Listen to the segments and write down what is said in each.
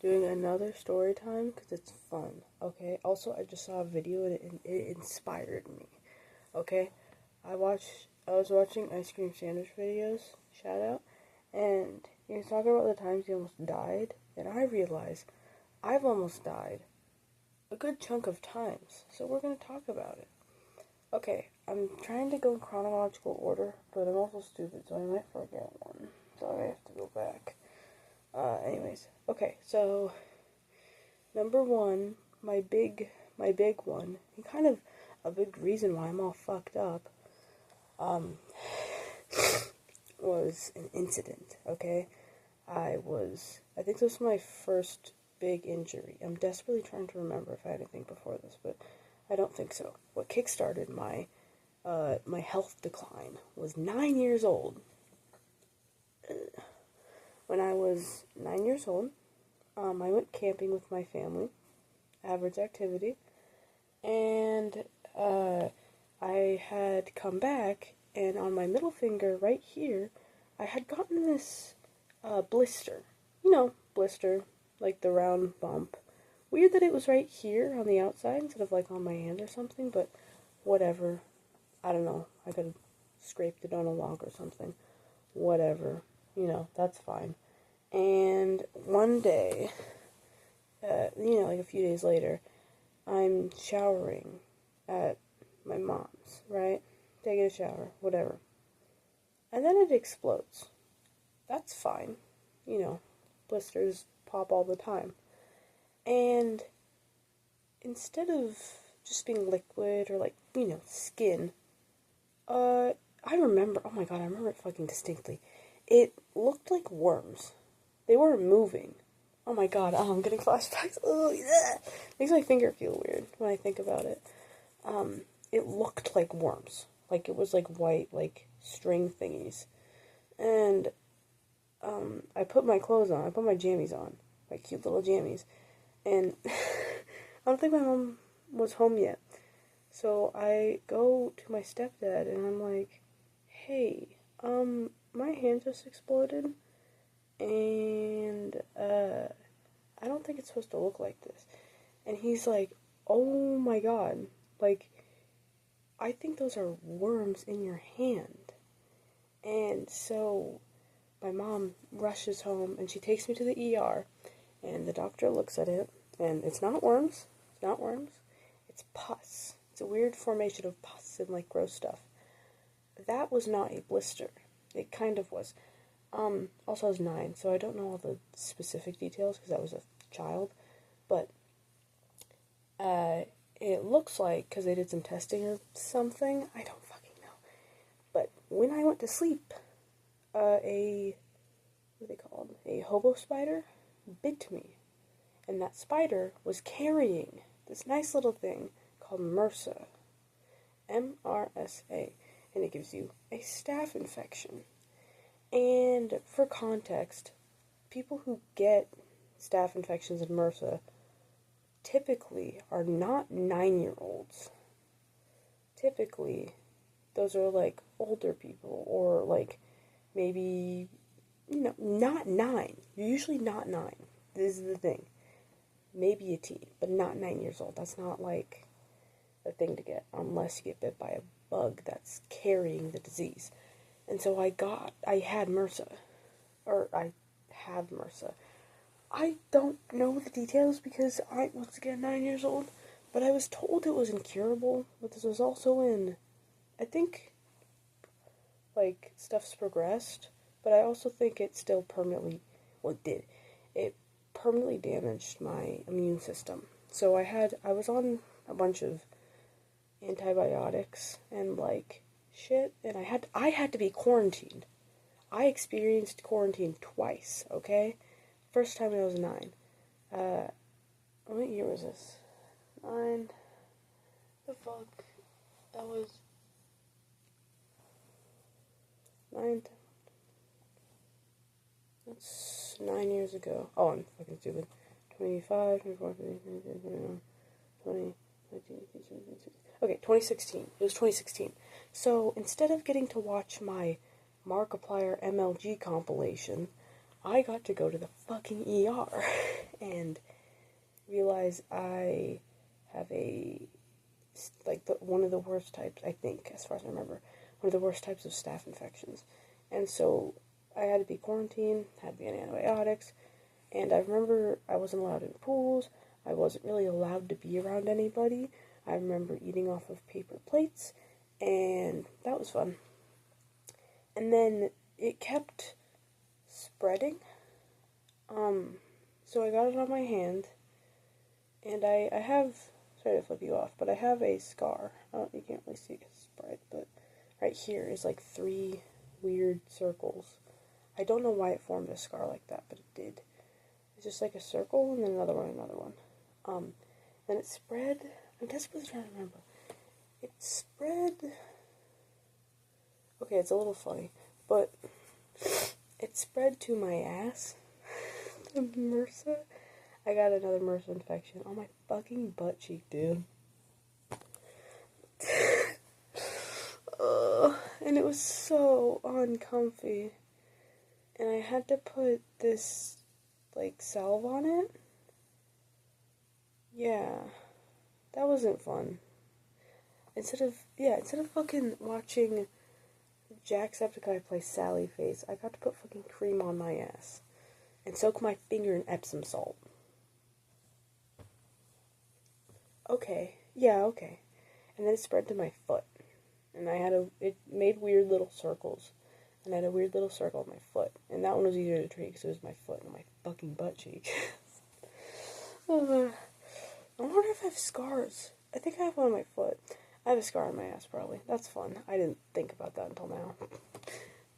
doing another story time because it's fun, okay? Also, I just saw a video and it inspired me, okay? I was watching Ice Cream Sandwich videos, shout out, and he was talking about the times he almost died, and I realized I've almost died a good chunk of times, so we're going to talk about it. Okay, I'm trying to go in chronological order, but I'm also stupid, so I might forget one, so I have to go back. Anyways, okay, so number one, my big one, and kind of a big reason why I'm all fucked up, was an incident, okay? I think this was my first big injury. I'm desperately trying to remember if I had anything before this, but I don't think so. What kickstarted my health decline was 9 years old. When I was 9 years old, I went camping with my family, average activity, and I had come back, and on my middle finger right here, I had gotten this blister. You know, blister, like the round bump. Weird that it was right here on the outside instead of like on my hand or something, but whatever. I don't know. I could have scraped it on a log or something. Whatever. You know, that's fine. And one day, like a few days later, I'm showering at my mom's, right? Taking a shower, whatever. And then it explodes. That's fine. You know, blisters pop all the time. And instead of just being liquid or like, skin, I remember, oh my god, I remember it fucking distinctly. It looked like worms. They weren't moving. Oh my god, I'm getting flashbacks. Oh, yeah. Makes my finger feel weird when I think about it. It looked like worms. Like it was like white, like string thingies. And, I put my clothes on. I put my jammies on. My cute little jammies. And I don't think my mom was home yet. So I go to my stepdad and I'm like, hey, my hand just exploded. And, I don't think it's supposed to look like this. And he's like, oh my god, like, I think those are worms in your hand. And so my mom rushes home and she takes me to the ER. And the doctor looks at it, and it's not worms. It's not worms. It's pus. It's a weird formation of pus and, like, gross stuff. That was not a blister. It kind of was. Also I was 9, so I don't know all the specific details, because I was a child. But, it looks like, because they did some testing or something, I don't fucking know. But when I went to sleep, what are they called? A hobo spider bit me, and that spider was carrying this nice little thing called MRSA, MRSA, and it gives you a staph infection. And for context, people who get staph infections and MRSA typically are not 9-year-olds. Typically, those are like older people, or like maybe not 9. You're usually not 9. This is the thing. Maybe a teen, but not 9 years old. That's not like a thing to get unless you get bit by a bug that's carrying the disease. And so I had MRSA. Or I have MRSA. I don't know the details because I was, again, 9 years old, but I was told it was incurable, but this was also I think, like, stuff's progressed. But I also think it still permanently, it permanently damaged my immune system. So I was on a bunch of antibiotics and, like, shit, and I had to be quarantined. I experienced quarantine twice, okay? First time I was 9. What year was this? 9, the fuck? That was 9, that's 9 years ago. Oh, I'm fucking stupid. 25, 24, 25, 21, 20, 19, 19, okay, 2016. It was 2016. So, instead of getting to watch my Markiplier MLG compilation, I got to go to the fucking ER. and realize I have one of the worst types, I think, as far as I remember, one of the worst types of staph infections. And so I had to be quarantined, had to be on antibiotics, and I remember I wasn't allowed in pools, I wasn't really allowed to be around anybody. I remember eating off of paper plates, and that was fun. And then it kept spreading. So I got it on my hand, and I have, sorry to flip you off, but I have a scar. You can't really see it because it's bright, but right here is like 3 weird circles. I don't know why it formed a scar like that, but it did. It's just like a circle, and then another one. Then it spread. I'm desperately trying to remember. It spread. Okay, it's a little funny, but it spread to my ass. The MRSA. I got another MRSA infection on my fucking butt cheek, dude. And it was so uncomfy. And I had to put this, like, salve on it. Yeah. That wasn't fun. Instead of fucking watching Jacksepticeye play Sally Face, I got to put fucking cream on my ass. And soak my finger in Epsom salt. Okay. Yeah, okay. And then it spread to my foot. And it made weird little circles. And I had a weird little circle on my foot. And that one was easier to treat because it was my foot and my fucking butt cheek. I wonder if I have scars. I think I have one on my foot. I have a scar on my ass, probably. That's fun. I didn't think about that until now.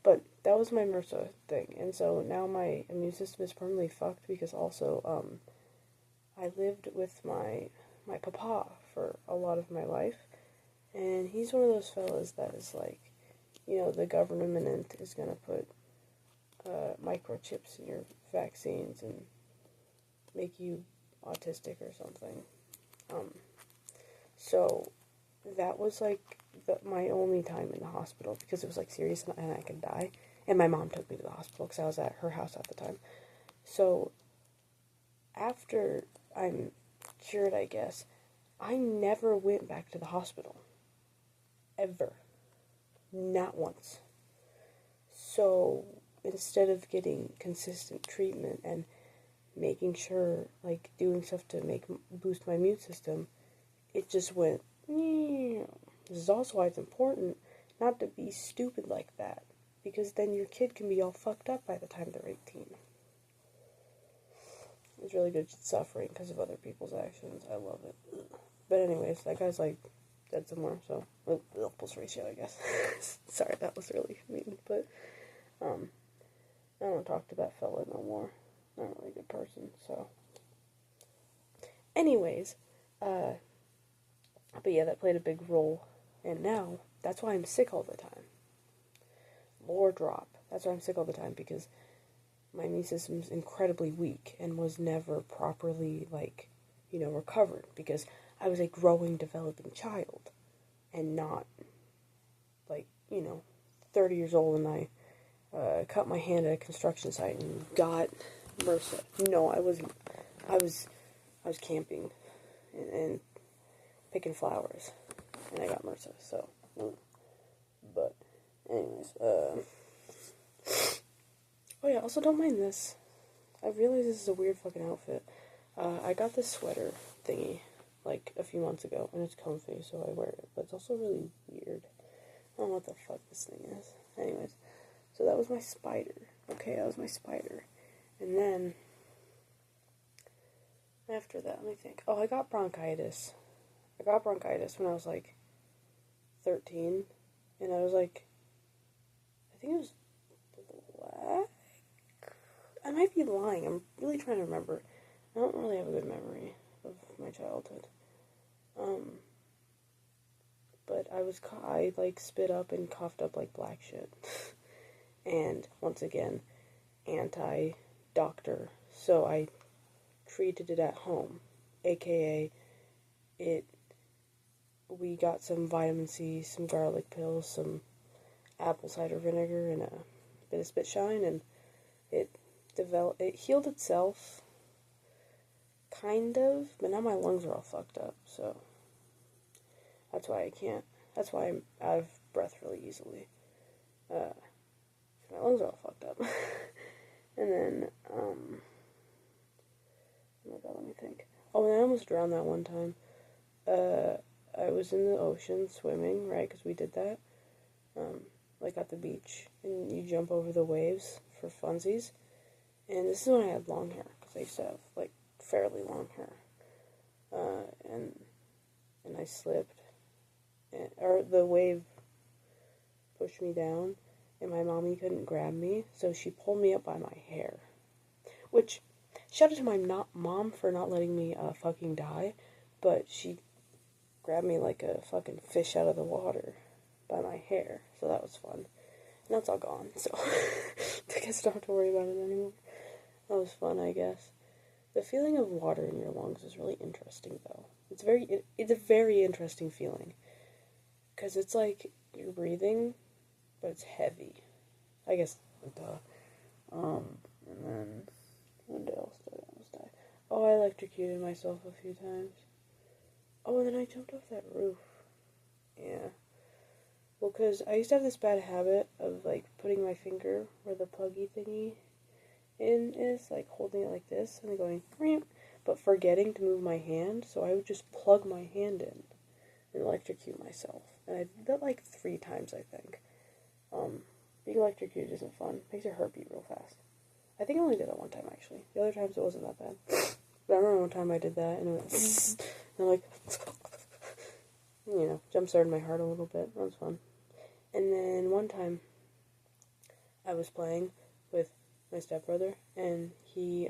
But that was my MRSA thing. And so now my immune system is permanently fucked because also, I lived with my papa for a lot of my life. And he's one of those fellas that is like, the government is going to put microchips in your vaccines and make you autistic or something. So that was like my only time in the hospital because it was like serious and I could die. And my mom took me to the hospital because I was at her house at the time. So after I'm cured, I guess, I never went back to the hospital. Ever. Not once. So instead of getting consistent treatment and making sure, like, doing stuff to boost my immune system, it just went, This is also why it's important not to be stupid like that, because then your kid can be all fucked up by the time they're 18. It's really good suffering because of other people's actions. I love it. But anyways, that guy's, like, dead somewhere, so, plus ratio, I guess. Sorry, that was really mean, but, I don't want to talk to that fella no more. Not a really good person, so. Anyways, but yeah, that played a big role, and now, that's why I'm sick all the time. Lore drop. That's why I'm sick all the time, because my immune system's incredibly weak, and was never properly, like, recovered, because I was a growing, developing child, and not, like, 30 years old, and I cut my hand at a construction site and got MRSA. No, I wasn't. I was camping and picking flowers, and I got MRSA. So, but anyways, oh yeah. Also, don't mind this. I realize this is a weird fucking outfit. I got this sweater thingy like a few months ago, and it's comfy, so I wear it. But it's also really weird. I don't know what the fuck this thing is. Anyways, so that was my spider. Okay, that was my spider. And then, after that, let me think. Oh, I got bronchitis. I got bronchitis when I was, like, 13. And I was, like, I think it was black? I might be lying. I'm really trying to remember. I don't really have a good memory of my childhood. But I spit up and coughed up like black shit. And, once again, anti-doctor. So I treated it at home. AKA, we got some vitamin C, some garlic pills, some apple cider vinegar, and a bit of spit shine, and it healed itself kind of, but now my lungs are all fucked up, so that's why I can't, that's why I'm out of breath really easily. My lungs are all fucked up. And then, oh my god, let me think. Oh, and I almost drowned that one time. I was in the ocean swimming, right, because we did that, like at the beach, and you jump over the waves for funsies, and this is when I had long hair, because I used to have, like, fairly long hair, and I slipped, or the wave pushed me down, and my mommy couldn't grab me, so she pulled me up by my hair, which, shout out to my mom for not letting me, fucking die, but she grabbed me like a fucking fish out of the water by my hair, so that was fun. Now it's all gone, so I guess I don't have to worry about it anymore. That was fun, I guess. The feeling of water in your lungs is really interesting, though. It's a very interesting feeling, because it's like you're breathing, but it's heavy. I guess, duh. And then, when else did I almost die? Oh, I electrocuted myself a few times. Oh, and then I jumped off that roof. Yeah. Well, because I used to have this bad habit of, like, putting my finger where the pluggy thingy is, like, holding it like this, and then going, Ream, but forgetting to move my hand, so I would just plug my hand in and electrocute myself. And I did that, like, 3 times, I think. Being electrocuted isn't fun. It makes your heart beat real fast. I think I only did that one time, actually. The other times it wasn't that bad. But I remember one time I did that, and it went, and like, you know, jump-started my heart a little bit. That was fun. And then one time, I was playing with my stepbrother, and he,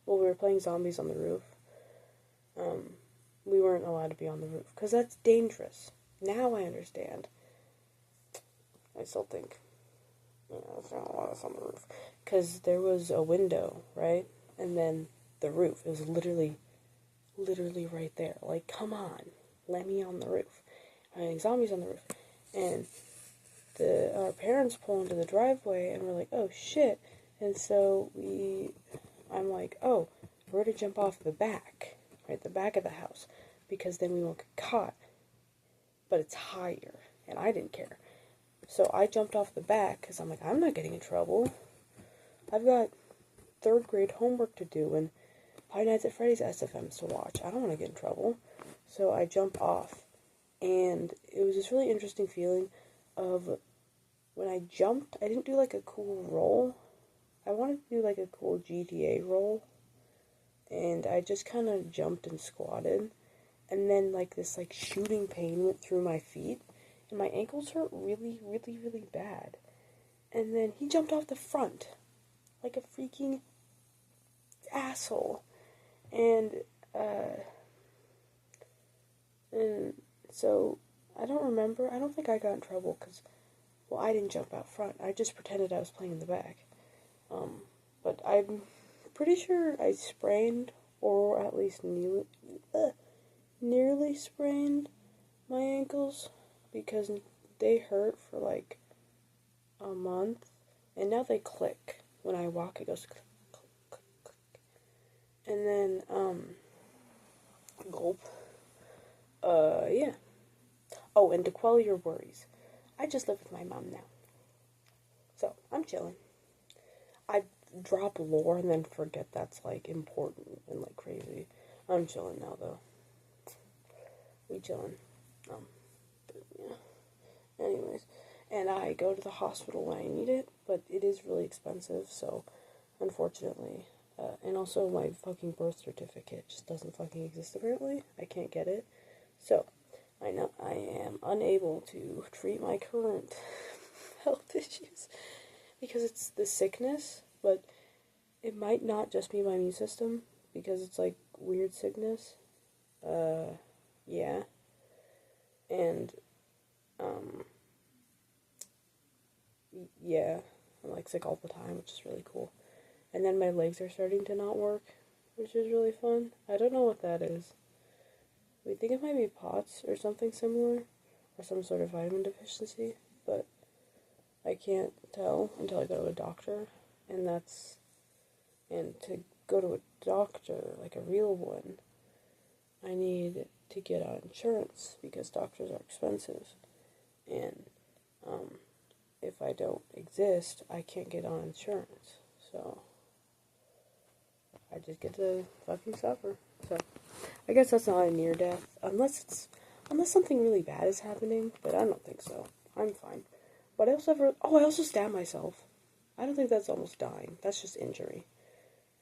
we were playing zombies on the roof. We weren't allowed to be on the roof, because that's dangerous. Now I understand. I still think, you know, it's not allowed us on the roof. Because there was a window, right? And then the roof. It was literally right there. Like, come on, let me on the roof. I'm having zombies on the roof. And our parents pull into the driveway, and we're like, oh, shit. And so I'm like, oh, we're to jump off the back, right, the back of the house, because then we won't get caught. But it's higher, and I didn't care. So I jumped off the back, because I'm like, I'm not getting in trouble. I've got 3rd grade homework to do, and Five Nights at Freddy's SFMs to watch. I don't want to get in trouble. So I jump off, and it was this really interesting feeling of, when I jumped, I didn't do, like, a cool roll. I wanted to do, like, a cool GTA roll, and I just kind of jumped and squatted, and then, like, this, like, shooting pain went through my feet, and my ankles hurt really, really, really bad. And then he jumped off the front, like a freaking asshole. And so, I don't think I got in trouble, because, well, I didn't jump out front. I just pretended I was playing in the back. But I'm pretty sure I sprained, or at least nearly sprained my ankles, because they hurt for, like, a month, and now they click. When I walk, it goes click, click, click, click. And then, gulp. Yeah. Oh, and to quell your worries, I just live with my mom now. So, I'm chilling. I drop lore and then forget that's, like, important and, like, crazy. I'm chilling now, though. We chilling. But, yeah. Anyways. And I go to the hospital when I need it, but it is really expensive, so, unfortunately. And also, my fucking birth certificate just doesn't fucking exist, apparently. I can't get it. So, I know I am unable to treat my current health issues, because it's the sickness, but it might not just be my immune system, because it's, like, weird sickness. Yeah. And, yeah, I'm, like, sick all the time, which is really cool. And then my legs are starting to not work, which is really fun. I don't know what that is. We think it might be POTS or something similar, or some sort of vitamin deficiency, but I can't tell until I go to a doctor, and to go to a doctor, like a real one, I need to get on insurance because doctors are expensive. And if I don't exist, I can't get on insurance. So I just get to fucking suffer. So I guess that's not a near death, unless something really bad is happening, but I don't think so. I'm fine. But I also stabbed myself. I don't think that's almost dying. That's just injury.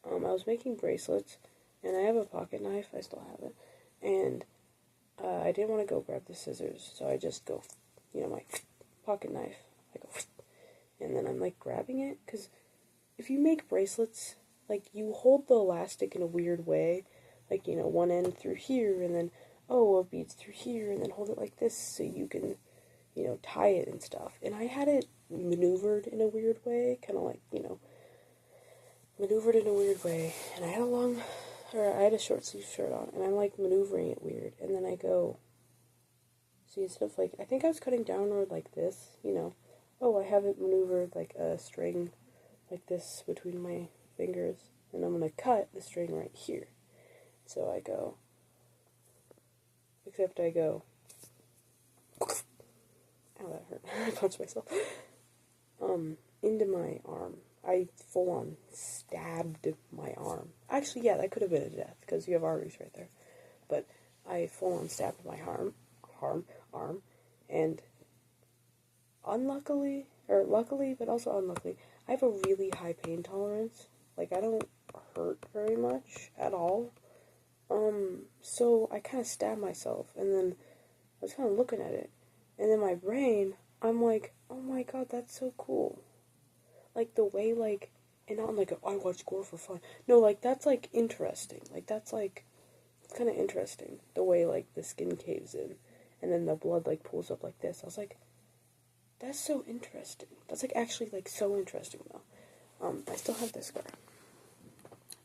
I was making bracelets, and I have a pocket knife. I still have it. And I didn't want to go grab the scissors, so I just go, my pocket knife. I go, and then I'm, grabbing it, because if you make bracelets, you hold the elastic in a weird way, one end through here, and then, a bead's through here, and then hold it like this, so you can, tie it and stuff. And I had it maneuvered in a weird way, kind of maneuvered in a weird way, and I had a short sleeve shirt on, and I'm, maneuvering it weird, and then I go, see, instead of, I think I was cutting downward like this, I have it maneuvered like a string like this between my fingers, and I'm going to cut the string right here. So I go, ow, that hurt, I punched myself, into my arm. I full on stabbed my arm. Actually, yeah, that could have been a death, because you have arteries right there. But I full on stabbed my arm, and luckily, but also unluckily, I have a really high pain tolerance. I don't hurt very much at all. So I kind of stabbed myself, and then I was kind of looking at it, and in my brain, I'm like, oh my god, that's so cool. The way, and not I watch gore for fun. No, that's, interesting. That's, it's kind of interesting. The way, the skin caves in, and then the blood, pulls up like this. I was like, that's so interesting. That's, actually, so interesting, though. I still have this scar.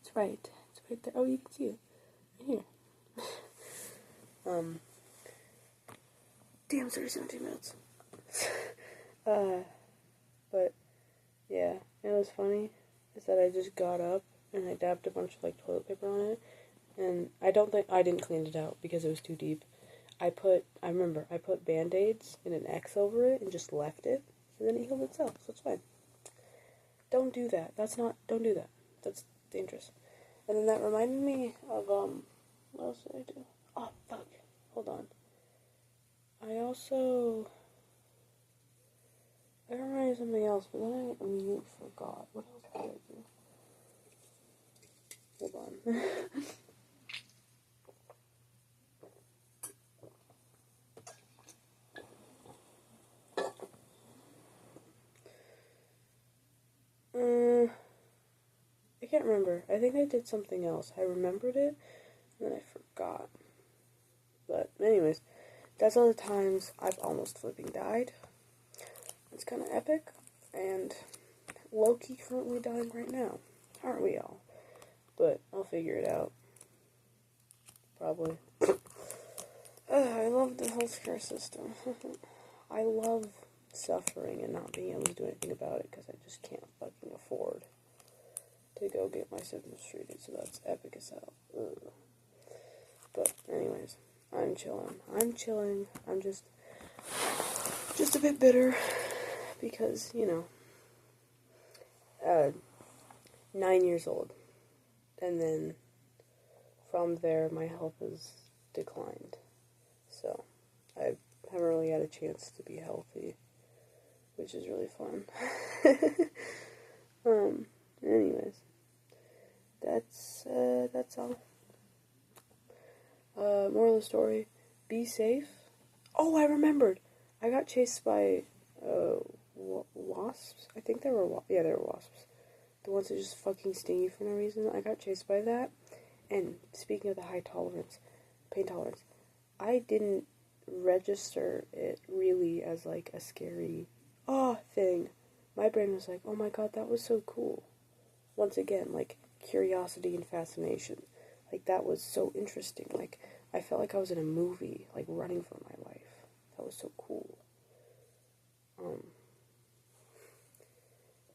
It's right there. Oh, you can see it. Right here. Damn, 17 minutes. But, yeah, it was funny, is that I just got up, and I dabbed a bunch of, toilet paper on it, and I didn't clean it out, because it was too deep. I put Band-Aids and an X over it, and just left it, and then it healed itself, so it's fine. Don't do that. Don't do that. That's dangerous. And then that reminded me of, what else did I do? Oh, fuck. Hold on. I remember something else, but then I immediately forgot. What else did I do? Hold on. I can't remember. I think I did something else. I remembered it, and then I forgot. But, anyways, that's all the times I've almost flipping died. It's kind of epic, and low-key currently dying right now. Aren't we all? But I'll figure it out. Probably. I love the healthcare system. I love suffering and not being able to do anything about it, because I just can't fucking afford to go get my symptoms treated, so that's epic as hell. Ugh. But, anyways, I'm chilling. I'm just a bit bitter, because, 9 years old, and then from there, my health has declined, so I haven't really had a chance to be healthy, which is really fun. Anyways, that's all. Moral of the story, be safe. Oh, I remembered. I got chased by, wasps. I think they were wasps. The ones that just fucking sting you for no reason. I got chased by that. And speaking of the pain tolerance, I didn't register it really as, a scary, thing. My brain was like, oh my god, that was so cool. Once again, curiosity and fascination. That was so interesting. I felt like I was in a movie, running for my life. That was so cool.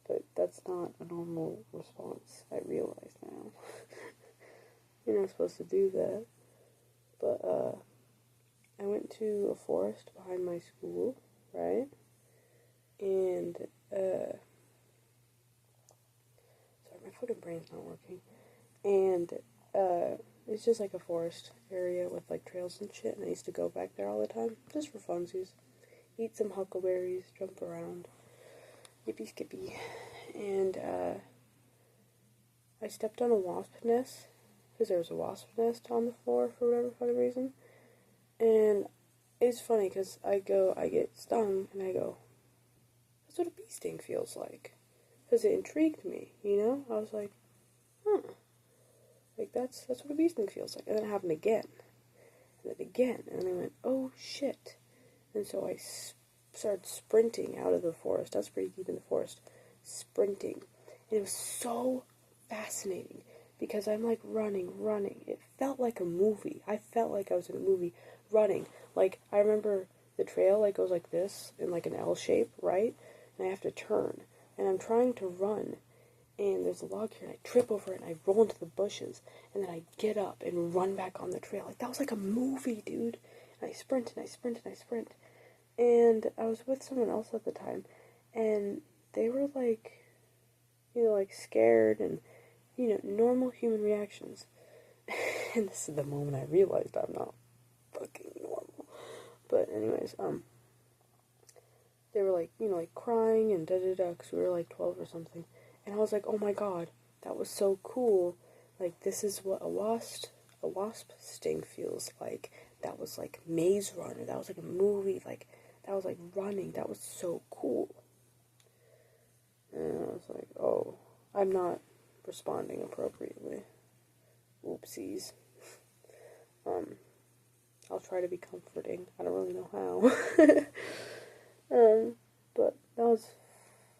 But that's not a normal response. I realize now. You're not supposed to do that. But, I went to a forest behind my school, right? And, sorry, my fucking brain's not working. And, it's just like a forest area with like trails and shit, and I used to go back there all the time, just for funsies. Eat some huckleberries, jump around, yippee skippy. And, I stepped on a wasp nest, because there was a wasp nest on the floor for whatever fucking reason. And it's funny, because I get stung, and I go, that's what a bee sting feels like. Because it intrigued me, you know? I was like, huh. Like, that's what a bee sting feels like. And then it happened again. And then again. And then I went, oh, shit. And so I started sprinting out of the forest. I was pretty deep in the forest. Sprinting. And it was so fascinating. Because I'm, like, running. It felt like a movie. I felt like I was in a movie running. Like, I remember the trail, like, goes like this, in, like, an L shape, right? And I have to turn. And I'm trying to run. And there's a log here, and I trip over it, and I roll into the bushes, and then I get up and run back on the trail. Like, that was like a movie, dude. And I sprint, and I sprint, and I sprint. And I was with someone else at the time, and they were, like, you know, like, scared, and, you know, normal human reactions. And this is the moment I realized I'm not fucking normal. But anyways, they were, like, you know, like, crying and da-da-da, because we were, like, 12 or something. And I was like, oh my god, that was so cool. Like, this is what a wasp sting feels like. That was like Maze Runner. That was like a movie. Like, that was like running. That was so cool. And I was like, oh, I'm not responding appropriately. Oopsies. I'll try to be comforting. I don't really know how. But that was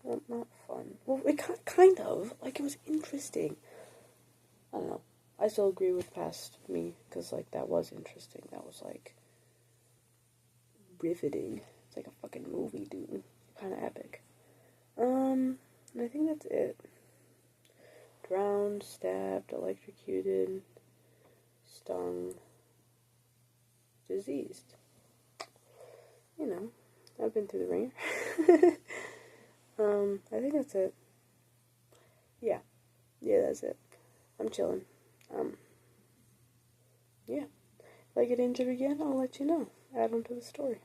not fun. Well, it kind of, like, it was interesting. I don't know. I still agree with past me, because, like, that was interesting. That was, like, riveting. It's like a fucking movie, dude. Kind of epic. And I think that's it. Drowned, stabbed, electrocuted, stung, diseased. You know, I've been through the ringer. I think that's it. Yeah, that's it. I'm chilling. Yeah. If I get injured again, I'll let you know. Add them to the story.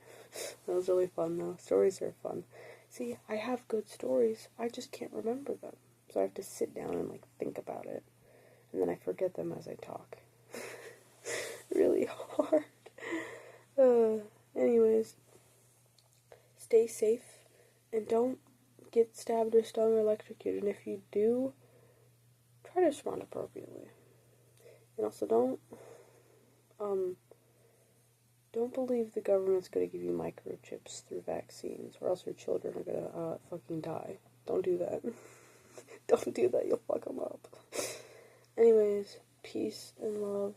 That was really fun, though. Stories are fun. See, I have good stories. I just can't remember them. So I have to sit down and, like, think about it. And then I forget them as I talk. Really hard. Anyways. Stay safe. And don't get stabbed or stung or electrocuted. And if you do, try to respond appropriately. And also don't believe the government's gonna give you microchips through vaccines, or else your children are gonna fucking die. Don't do that. Don't do that, you'll fuck them up. Anyways, peace and love.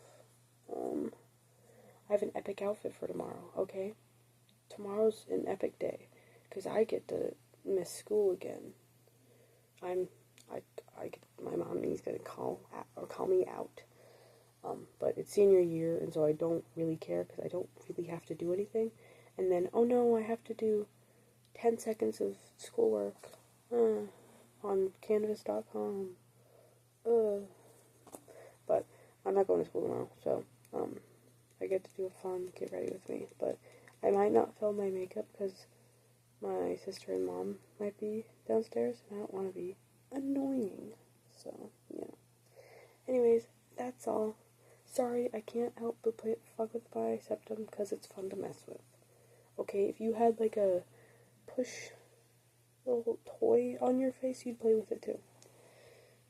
I have an epic outfit for tomorrow, okay? Tomorrow's an epic day, because I get to miss school again. My mom is gonna call me out. But it's senior year, and so I don't really care, because I don't really have to do anything. And then, oh no, I have to do 10 seconds of schoolwork, on canvas.com. But I'm not going to school tomorrow, so, I get to do a fun get ready with me. But I might not film my makeup, because my sister and mom might be downstairs, and I don't want to be annoying. So, yeah. Anyways, that's all. Sorry, I can't help but fuck with my septum, because it's fun to mess with. Okay, if you had, like, a push little toy on your face, you'd play with it too.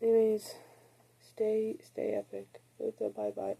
Anyways, stay epic. Bye-bye.